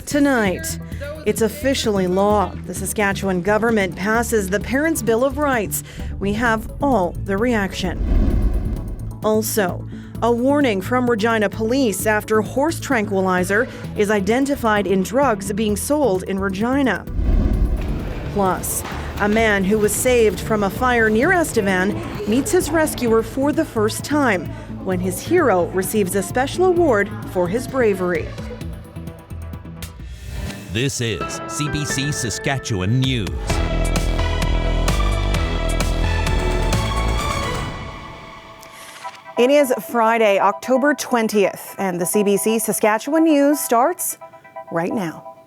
Tonight, it's officially law. The Saskatchewan government passes the Parents' Bill of Rights. We have all the reaction. Also, a warning from Regina police after horse tranquilizer is identified in drugs being sold in Regina. Plus, a man who was saved from a fire near Estevan meets his rescuer for the first time when his hero receives a special award for his bravery. This is CBC Saskatchewan News. It is Friday, October 20th, and the CBC Saskatchewan News starts right now.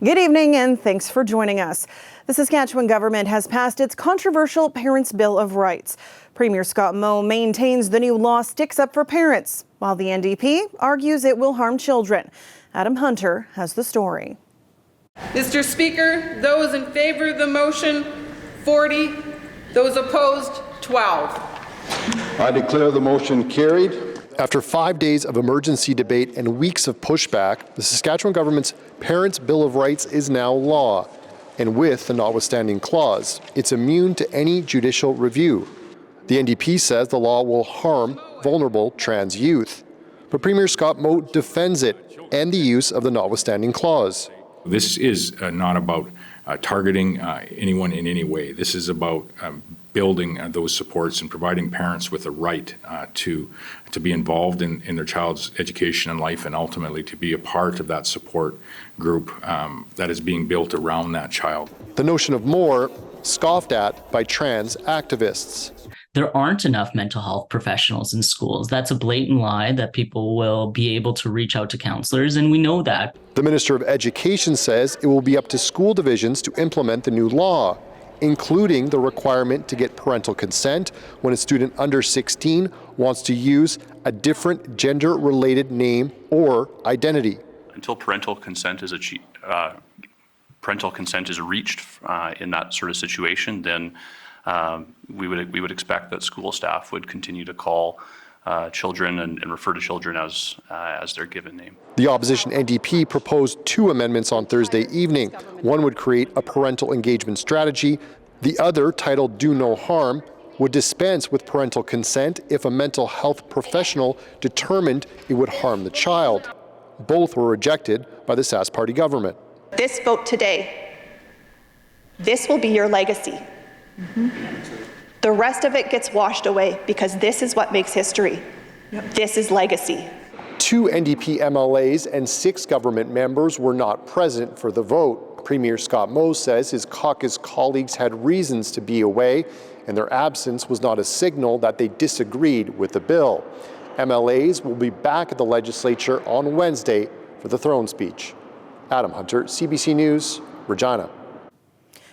Good evening, and thanks for joining us. The Saskatchewan government has passed its controversial Parents' Bill of Rights. Premier Scott Moe maintains the new law sticks up for parents, while the NDP argues it will harm children. Adam Hunter has the story. Mr. Speaker, those in favor of the motion, 40. Those opposed, 12. I declare the motion carried. After 5 days of emergency debate and weeks of pushback, the Saskatchewan government's Parents' Bill of Rights is now law. And with the notwithstanding clause, it's immune to any judicial review. The NDP says the law will harm vulnerable trans youth. But Premier Scott Moe defends it and the use of the notwithstanding clause. This is not about targeting anyone in any way. This is about building those supports and providing parents with a right to be involved in their child's education and life, and ultimately to be a part of that support group that is being built around that child. The notion of more scoffed at by trans activists. There aren't enough mental health professionals in schools. That's a blatant lie that people will be able to reach out to counselors, and we know that. The Minister of Education says it will be up to school divisions to implement the new law, including the requirement to get parental consent when a student under 16 wants to use a different gender-related name or identity. Until parental consent is reached in that sort of situation, then we would expect that school staff would continue to call children and refer to children as their given name. The opposition NDP proposed 2 amendments on Thursday evening. One would create a parental engagement strategy. The other, titled Do No Harm, would dispense with parental consent if a mental health professional determined it would harm the child. Both were rejected by the Sask party government. This vote today, this will be your legacy. The rest of it gets washed away because this is what makes history. This is legacy. 2 NDP MLAs and 6 government members were not present for the vote. Premier Scott Moe says his caucus colleagues had reasons to be away, and their absence was not a signal that they disagreed with the bill. MLAs will be back at the legislature on Wednesday for the throne speech. Adam Hunter, CBC News, Regina.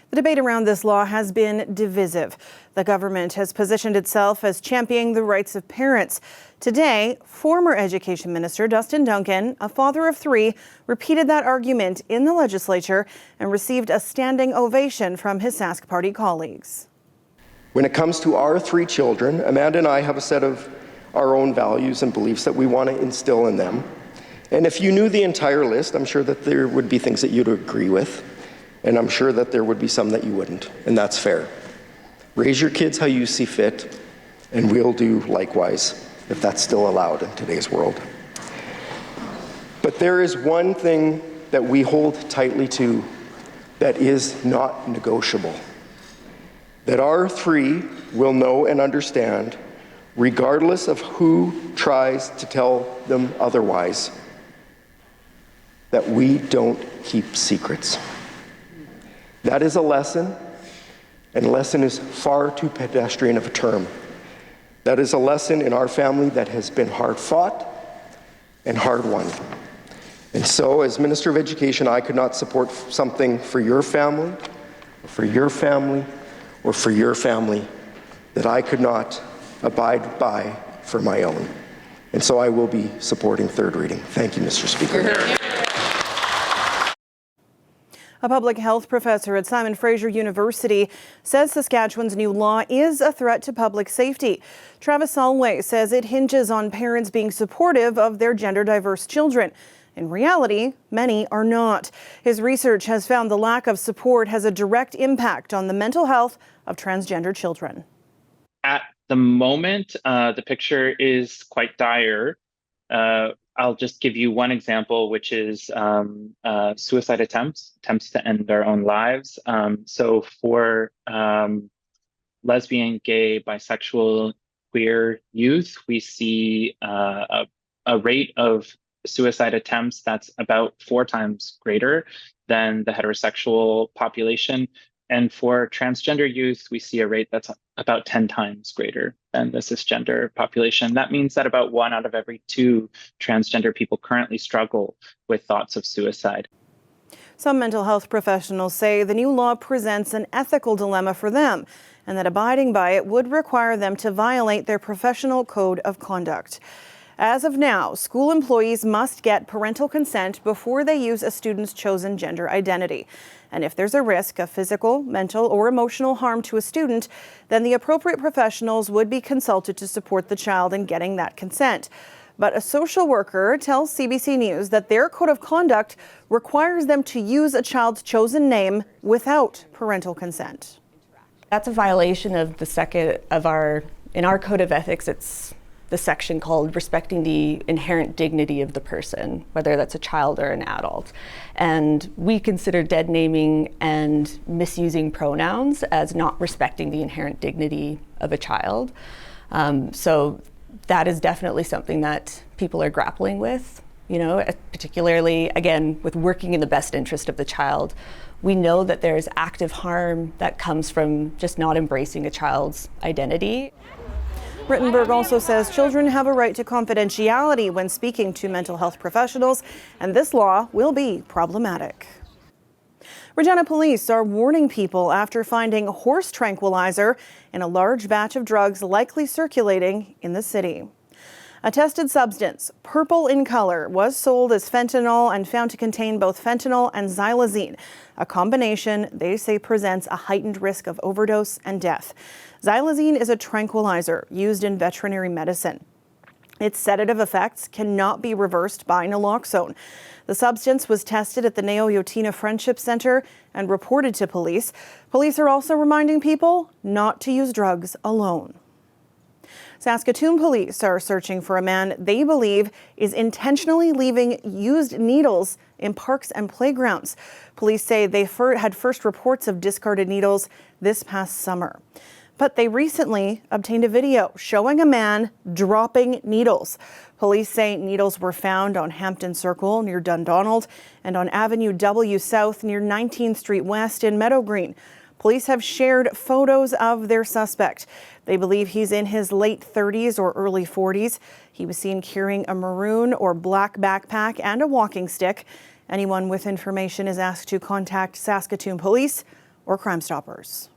The debate around this law has been divisive. The government has positioned itself as championing the rights of parents. Today, former Education Minister Dustin Duncan, a father of 3, repeated that argument in the legislature and received a standing ovation from his Sask party colleagues. When it comes to our 3 children, Amanda and I have a set of our own values and beliefs that we want to instill in them. And if you knew the entire list, I'm sure that there would be things that you'd agree with. And I'm sure that there would be some that you wouldn't, and that's fair. Raise your kids how you see fit, and we'll do likewise, if that's still allowed in today's world. But there is one thing that we hold tightly to that is not negotiable. That our 3 will know and understand, regardless of who tries to tell them otherwise, that we don't keep secrets. That is a lesson, and lesson is far too pedestrian of a term. That is a lesson in our family that has been hard fought and hard won. And so, as Minister of Education, I could not support something for your family, or for your family, or for your family that I could not abide by for my own. And so I will be supporting third reading. Thank you, Mr. Speaker. A public health professor at Simon Fraser University says Saskatchewan's new law is a threat to public safety. Travis Solway says it hinges on parents being supportive of their gender-diverse children. In reality, many are not. His research has found the lack of support has a direct impact on the mental health of transgender children. At the moment, the picture is quite dire. I'll just give you one example, which is suicide attempts to end their own lives. So for lesbian, gay, bisexual, queer youth, we see a rate of suicide attempts that's about 4 times greater than the heterosexual population. And for transgender youth, we see a rate that's about 10 times greater than the cisgender population. That means that about 1 out of every 2 transgender people currently struggle with thoughts of suicide. Some mental health professionals say the new law presents an ethical dilemma for them, and that abiding by it would require them to violate their professional code of conduct. As of now, school employees must get parental consent before they use a student's chosen gender identity. And if there's a risk of physical, mental, or emotional harm to a student, then the appropriate professionals would be consulted to support the child in getting that consent. But a social worker tells CBC News that their code of conduct requires them to use a child's chosen name without parental consent. That's a violation of in our code of ethics, it's the section called respecting the inherent dignity of the person, whether that's a child or an adult. And we consider dead naming and misusing pronouns as not respecting the inherent dignity of a child. So that is definitely something that people are grappling with, particularly, again, with working in the best interest of the child. We know that there's active harm that comes from just not embracing a child's identity. Rittenberg also says children have a right to confidentiality when speaking to mental health professionals, and this law will be problematic. Regina police are warning people after finding horse tranquilizer in a large batch of drugs likely circulating in the city. A tested substance, purple in color, was sold as fentanyl and found to contain both fentanyl and xylazine, a combination they say presents a heightened risk of overdose and death. Xylazine is a tranquilizer used in veterinary medicine. Its sedative effects cannot be reversed by naloxone. The substance was tested at the Neo-Yotina Friendship Center and reported to police. Police are also reminding people not to use drugs alone. Saskatoon police are searching for a man they believe is intentionally leaving used needles in parks and playgrounds. Police say they had first reports of discarded needles this past summer. But they recently obtained a video showing a man dropping needles. Police say needles were found on Hampton Circle near Dundonald and on Avenue W South near 19th Street West in Meadow Green. Police have shared photos of their suspect. They believe he's in his late 30s or early 40s. He was seen carrying a maroon or black backpack and a walking stick. Anyone with information is asked to contact Saskatoon Police or Crime Stoppers.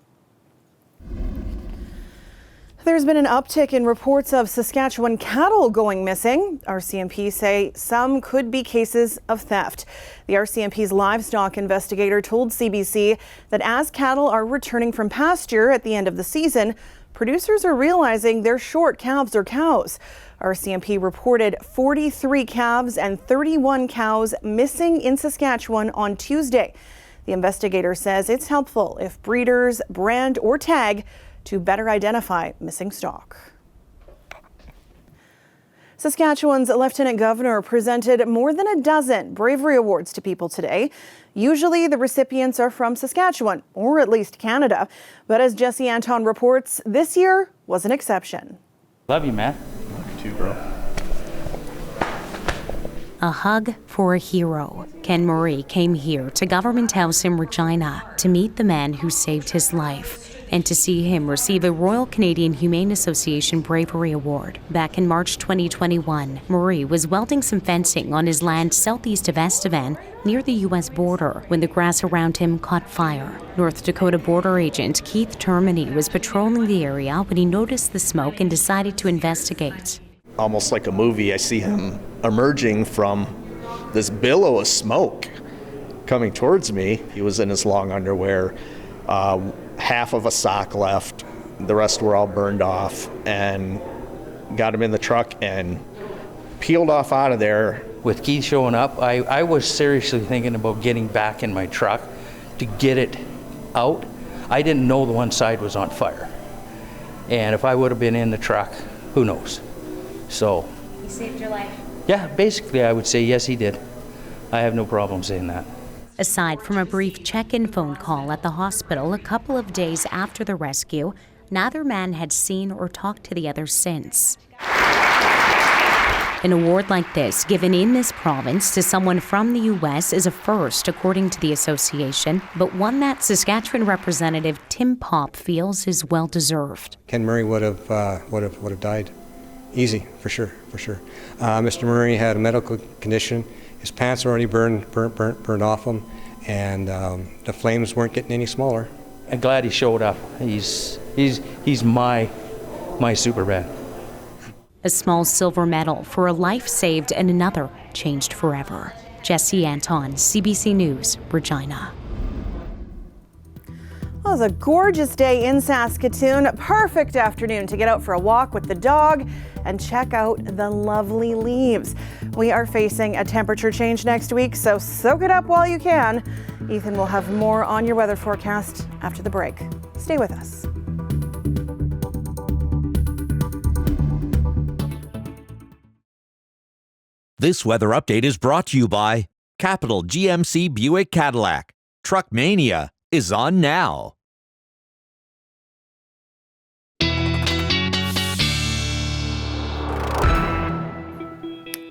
There's been an uptick in reports of Saskatchewan cattle going missing. RCMP say some could be cases of theft. The RCMP's Livestock investigator told CBC that as cattle are returning from pasture at the end of the season, producers are realizing they're short calves or cows. RCMP reported 43 calves and 31 cows missing in Saskatchewan on Tuesday. The investigator says it's helpful if breeders brand or tag to better identify missing stock. Saskatchewan's Lieutenant Governor presented more than a dozen Bravery Awards to people today. Usually the recipients are from Saskatchewan, or at least Canada. But as Jesse Anton reports, this year was an exception. Love you, man. Love you too, bro. A hug for a hero. Ken Murray came here to Government House in Regina to meet the man who saved his life and to see him receive a Royal Canadian Humane Association Bravery Award. Back in March 2021, Murray was welding some fencing on his land southeast of Estevan near the U.S. border when the grass around him caught fire. North Dakota border agent Keith Termine was patrolling the area when he noticed the smoke and decided to investigate. Almost like a movie, I see him emerging from this billow of smoke coming towards me. He was in his long underwear, half of a sock left, the rest were all burned off, and got him in the truck and peeled off out of there. With Keith showing up, I was seriously thinking about getting back in my truck to get it out. I didn't know the one side was on fire. And if I would have been in the truck, who knows? So. He saved your life. Yeah, basically I would say yes, he did. I have no problem saying that. Aside from a brief check-in phone call at the hospital a couple of days after the rescue, neither man had seen or talked to the other since. An award like this, given in this province to someone from the U.S., is a first, according to the association, but one that Saskatchewan Representative Tim Popp feels is well-deserved. Ken Murray would have died. Easy, for sure. Mr. Murray had a medical condition. His pants were already burned off him, and the flames weren't getting any smaller. I'm glad he showed up. He's my super rat. A small silver medal for a life saved and another changed forever. Jesse Anton, CBC News, Regina. Well, it was a gorgeous day in Saskatoon. Perfect afternoon to get out for a walk with the dog and check out the lovely leaves. We are facing a temperature change next week, so soak it up while you can. Ethan will have more on your weather forecast after the break. Stay with us. This weather update is brought to you by Capital GMC Buick Cadillac. Truck Mania is on now.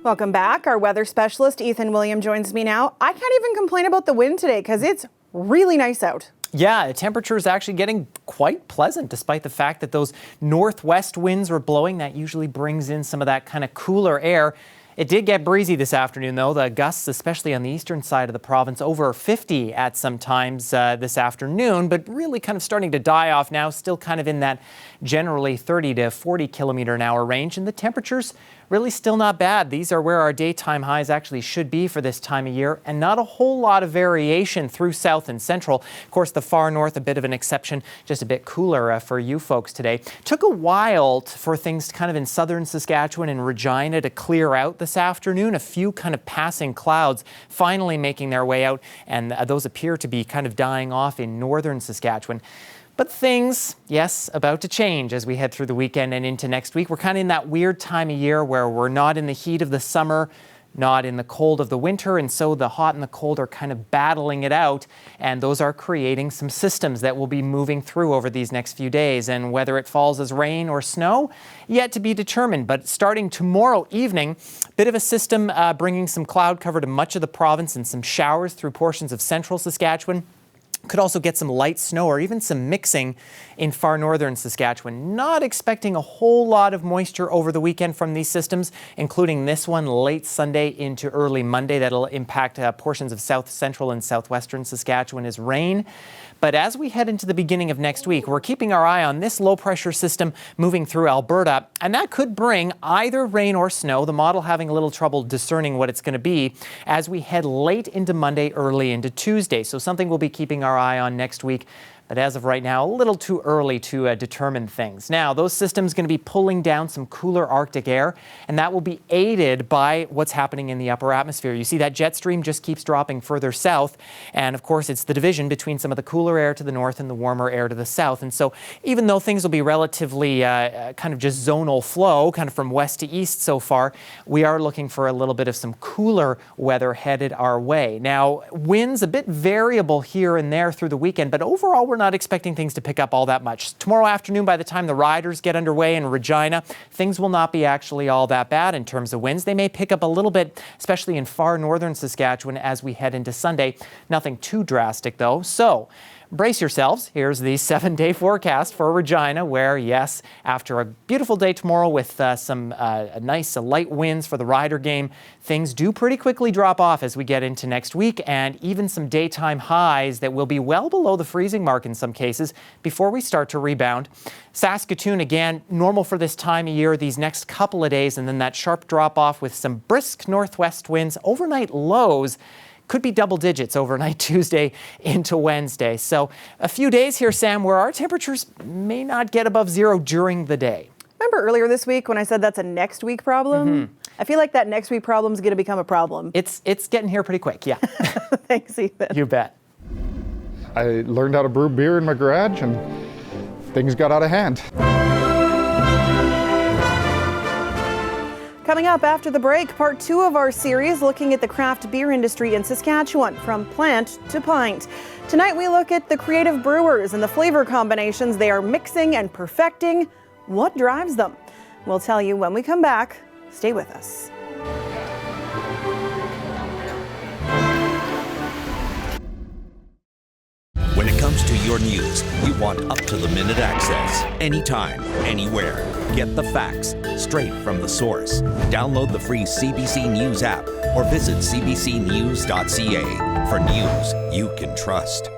Welcome back. Our weather specialist, Ethan William, joins me now. I can't even complain about the wind today because it's really nice out. Yeah, the temperature is actually getting quite pleasant despite the fact that those northwest winds were blowing. That usually brings in some of that kind of cooler air. It did get breezy this afternoon, though. The gusts, especially on the eastern side of the province, over 50 at some times this afternoon, but really kind of starting to die off now, still kind of in that generally 30 to 40 kilometer an hour range. And the temperatures really still not bad. These are where our daytime highs actually should be for this time of year, and not a whole lot of variation through south and central. Of course, the far north, a bit of an exception, just a bit cooler for you folks today. Took a while for things kind of in southern Saskatchewan and Regina to clear out this afternoon. A few kind of passing clouds finally making their way out, and those appear to be kind of dying off in northern Saskatchewan. But things, yes, about to change as we head through the weekend and into next week. We're kind of in that weird time of year where we're not in the heat of the summer, not in the cold of the winter, and so the hot and the cold are kind of battling it out, and those are creating some systems that will be moving through over these next few days. And whether it falls as rain or snow, yet to be determined. But starting tomorrow evening, bit of a system bringing some cloud cover to much of the province and some showers through portions of central Saskatchewan. Could also get some light snow or even some mixing in far northern Saskatchewan. Not expecting a whole lot of moisture over the weekend from these systems, including this one late Sunday into early Monday. That'll impact portions of south central and southwestern Saskatchewan as rain. But as we head into the beginning of next week, we're keeping our eye on this low pressure system moving through Alberta, and that could bring either rain or snow, the model having a little trouble discerning what it's going to be as we head late into Monday, early into Tuesday. So something we'll be keeping our eye on next week. But as of right now, a little too early to determine things. Now, those systems going to be pulling down some cooler Arctic air, and that will be aided by what's happening in the upper atmosphere. You see that jet stream just keeps dropping further south, and of course, it's the division between some of the cooler air to the north and the warmer air to the south. And so, even though things will be relatively kind of just zonal flow, kind of from west to east so far, we are looking for a little bit of some cooler weather headed our way. Now, winds a bit variable here and there through the weekend, but overall, we're not expecting things to pick up all that much. Tomorrow afternoon, by the time the riders get underway in Regina, things will not be actually all that bad in terms of winds. They may pick up a little bit, especially in far northern Saskatchewan as we head into Sunday. Nothing too drastic though. So brace yourselves. Here's the 7-day forecast for Regina, where, yes, after a beautiful day tomorrow with some nice light winds for the rider game, things do pretty quickly drop off as we get into next week, and even some daytime highs that will be well below the freezing mark in some cases before we start to rebound. Saskatoon, again, normal for this time of year, these next couple of days, and then that sharp drop off with some brisk northwest winds. Overnight lows could be double digits overnight Tuesday into Wednesday. So a few days here, Sam, where our temperatures may not get above zero during the day. Remember earlier this week when I said that's a next week problem? I feel like that next week problem is going to become a problem. It's getting here pretty quick, yeah. Thanks, Ethan. You bet. I learned how to brew beer in my garage and things got out of hand. Coming up after the break, part 2 of our series looking at the craft beer industry in Saskatchewan, from plant to pint. Tonight we look at the creative brewers and the flavor combinations they are mixing and perfecting. What drives them? We'll tell you when we come back. Stay with us. When it comes to your news, you want up-to-the-minute access. Anytime, anywhere. Get the facts straight from the source. Download the free CBC News app or visit cbcnews.ca for news you can trust.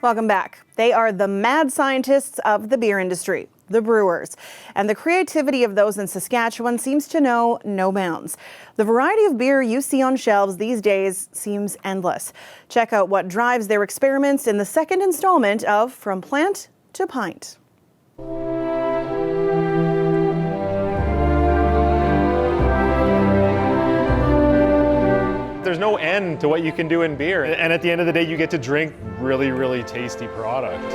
Welcome back. They are the mad scientists of the beer industry, the brewers. And the creativity of those in Saskatchewan seems to know no bounds. The variety of beer you see on shelves these days seems endless. Check out what drives their experiments in the second installment of From Plant to Pint. There's no end to what you can do in beer. And at the end of the day, you get to drink really, really tasty products.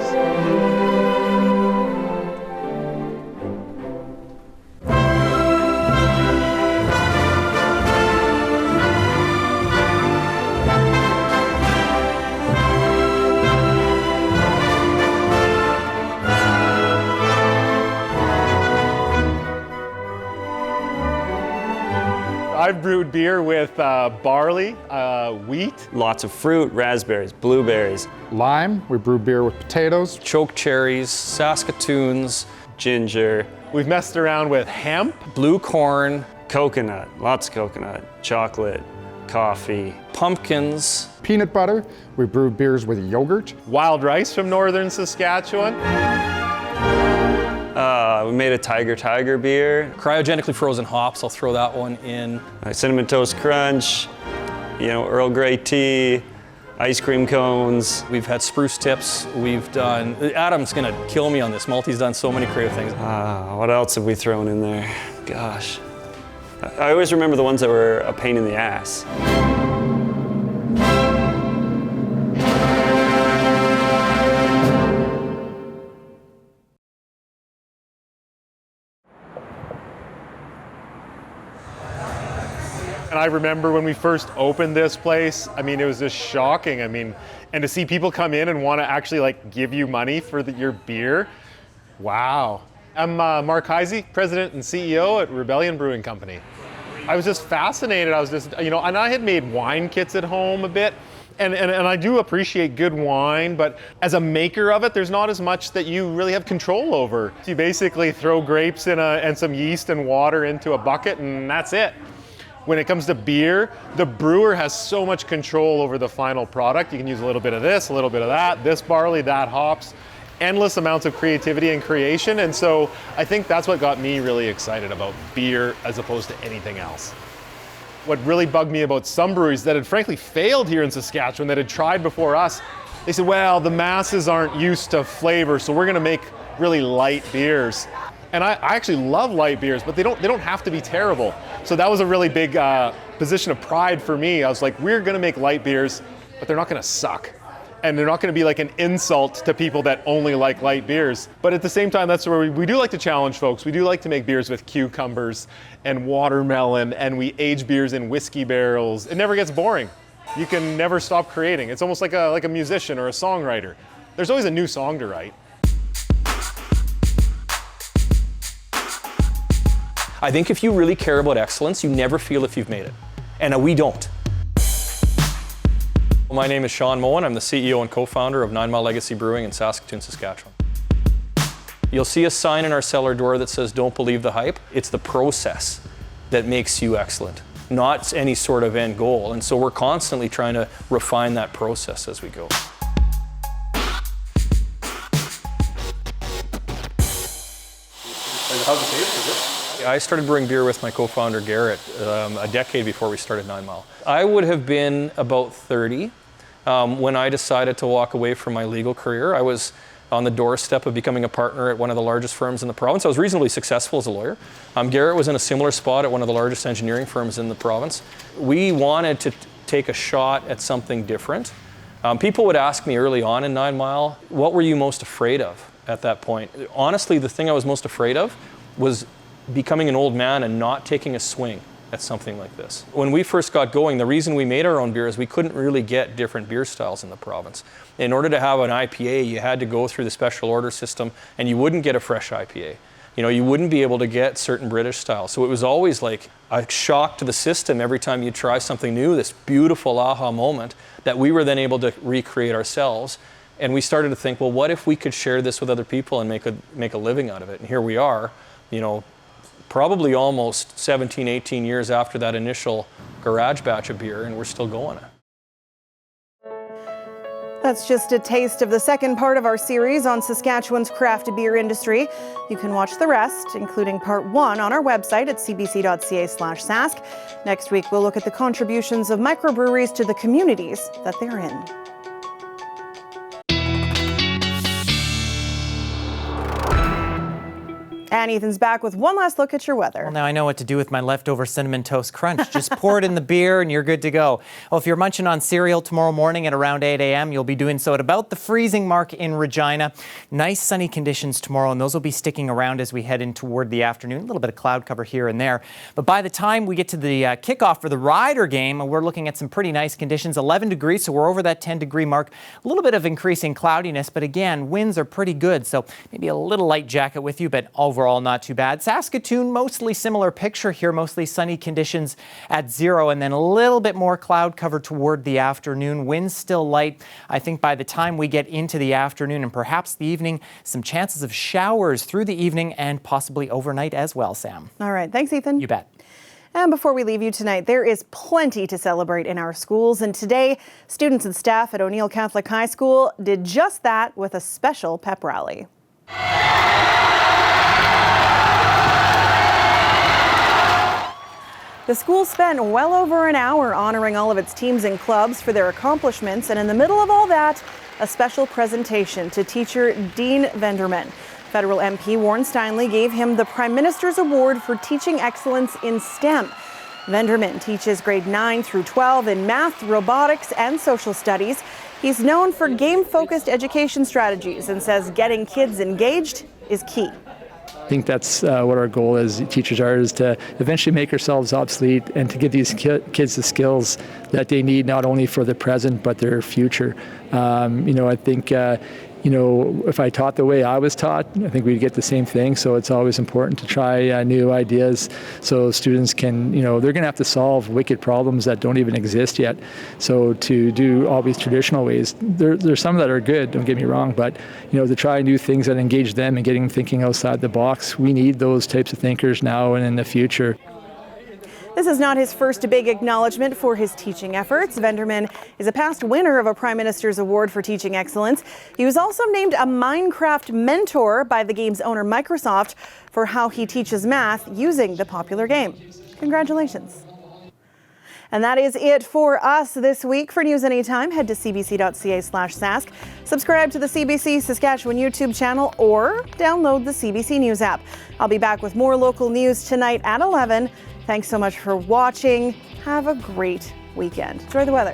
I've brewed beer with barley, wheat. Lots of fruit, raspberries, blueberries. Lime, we brew beer with potatoes. Choke cherries, Saskatoons, ginger. We've messed around with hemp. Blue corn. Coconut, lots of coconut. Chocolate, coffee, pumpkins. Peanut butter, we brew beers with yogurt. Wild rice from northern Saskatchewan. We made a Tiger beer. Cryogenically frozen hops, I'll throw that one in. Cinnamon Toast Crunch, Earl Grey tea, ice cream cones. We've had spruce tips. We've done, Adam's gonna kill me on this. Malty's done so many creative things. What else have we thrown in there? Gosh. I always remember the ones that were a pain in the ass. And I remember when we first opened this place, it was just shocking. And to see people come in and want to actually give you money for your beer, wow. I'm Mark Heisey, President and CEO at Rebellion Brewing Company. I was just fascinated. I was just, and I had made wine kits at home a bit. And I do appreciate good wine, but as a maker of it, there's not as much that you really have control over. You basically throw grapes and some yeast and water into a bucket, and that's it. When it comes to beer, the brewer has so much control over the final product. You can use a little bit of this, a little bit of that, this barley, that hops, endless amounts of creativity and creation. And so I think that's what got me really excited about beer as opposed to anything else. What really bugged me about some breweries that had frankly failed here in Saskatchewan, that had tried before us, they said, well, the masses aren't used to flavor, so we're gonna make really light beers. And I actually love light beers, but they don't have to be terrible. So that was a really big position of pride for me. I was like, we're gonna make light beers, but they're not gonna suck. And they're not gonna be like an insult to people that only like light beers. But at the same time, that's where we do like to challenge folks. We do like to make beers with cucumbers and watermelon, and we age beers in whiskey barrels. It never gets boring. You can never stop creating. It's almost like a musician or a songwriter. There's always a new song to write. I think if you really care about excellence, you never feel if you've made it. And we don't. My name is Sean Moen. I'm the CEO and co-founder of 9 Mile Legacy Brewing in Saskatoon, Saskatchewan. You'll see a sign in our cellar door that says, "Don't believe the hype." It's the process that makes you excellent, not any sort of end goal. And so we're constantly trying to refine that process as we go. How's the taste? Is it? I started brewing beer with my co-founder Garrett a decade before we started 9 Mile. I would have been about 30 When I decided to walk away from my legal career, I was on the doorstep of becoming a partner at one of the largest firms in the province. I was reasonably successful as a lawyer. Garrett was in a similar spot at one of the largest engineering firms in the province. We wanted to take a shot at something different. People would ask me early on in 9 Mile, what were you most afraid of at that point? Honestly, the thing I was most afraid of was becoming an old man and not taking a swing at something like this. When we first got going, the reason we made our own beer is we couldn't really get different beer styles in the province. In order to have an IPA, you had to go through the special order system, and you wouldn't get a fresh IPA. You wouldn't be able to get certain British styles. So it was always like a shock to the system every time you try something new, this beautiful aha moment that we were then able to recreate ourselves. And we started to think, well, what if we could share this with other people and make a living out of it? And here we are, probably almost 17, 18 years after that initial garage batch of beer, and we're still going it. That's just a taste of the second part of our series on Saskatchewan's craft beer industry. You can watch the rest, including part 1, on our website at cbc.ca/sask. Next week, we'll look at the contributions of microbreweries to the communities that they're in. And Ethan's back with one last look at your weather. Well, now I know what to do with my leftover Cinnamon Toast Crunch. Just pour it in the beer and you're good to go. Well, if you're munching on cereal tomorrow morning at around 8 a.m., you'll be doing so at about the freezing mark in Regina. Nice sunny conditions tomorrow, and those will be sticking around as we head in toward the afternoon. A little bit of cloud cover here and there. But by the time we get to the kickoff for the Rider game, we're looking at some pretty nice conditions. 11 degrees, so we're over that 10-degree mark. A little bit of increasing cloudiness, but again, winds are pretty good, so maybe a little light jacket with you, but overall not too bad. Saskatoon, mostly similar picture here, mostly sunny conditions at 0, and then a little bit more cloud cover toward the afternoon. Winds still light. I think by the time we get into the afternoon and perhaps the evening, some chances of showers through the evening and possibly overnight as well, Sam. All right. Thanks, Ethan. You bet. And before we leave you tonight, there is plenty to celebrate in our schools. And today, students and staff at O'Neill Catholic High School did just that with a special pep rally. The school spent well over an hour honoring all of its teams and clubs for their accomplishments, and in the middle of all that, a special presentation to teacher Dean Venderman. Federal MP Warren Steinley gave him the Prime Minister's Award for Teaching Excellence in STEM. Venderman teaches grade 9 through 12 in math, robotics, and social studies. He's known for game-focused education strategies and says getting kids engaged is key. I think that's what our goal as teachers is to eventually make ourselves obsolete and to give these kids the skills that they need not only for the present but their future. I think if I taught the way I was taught, I think we'd get the same thing. So it's always important to try new ideas so students can, they're going to have to solve wicked problems that don't even exist yet. So to do all these traditional ways, there's some that are good, don't get me wrong, but to try new things that engage them and getting them thinking outside the box, we need those types of thinkers now and in the future. This is not his first big acknowledgement for his teaching efforts. Venderman is a past winner of a Prime Minister's Award for Teaching Excellence. He was also named a Minecraft mentor by the game's owner, Microsoft, for how he teaches math using the popular game. Congratulations. And that is it for us this week. For news anytime, head to cbc.ca/sask. Subscribe to the CBC Saskatchewan YouTube channel or download the CBC News app. I'll be back with more local news tonight at 11. Thanks so much for watching. Have a great weekend. Enjoy the weather.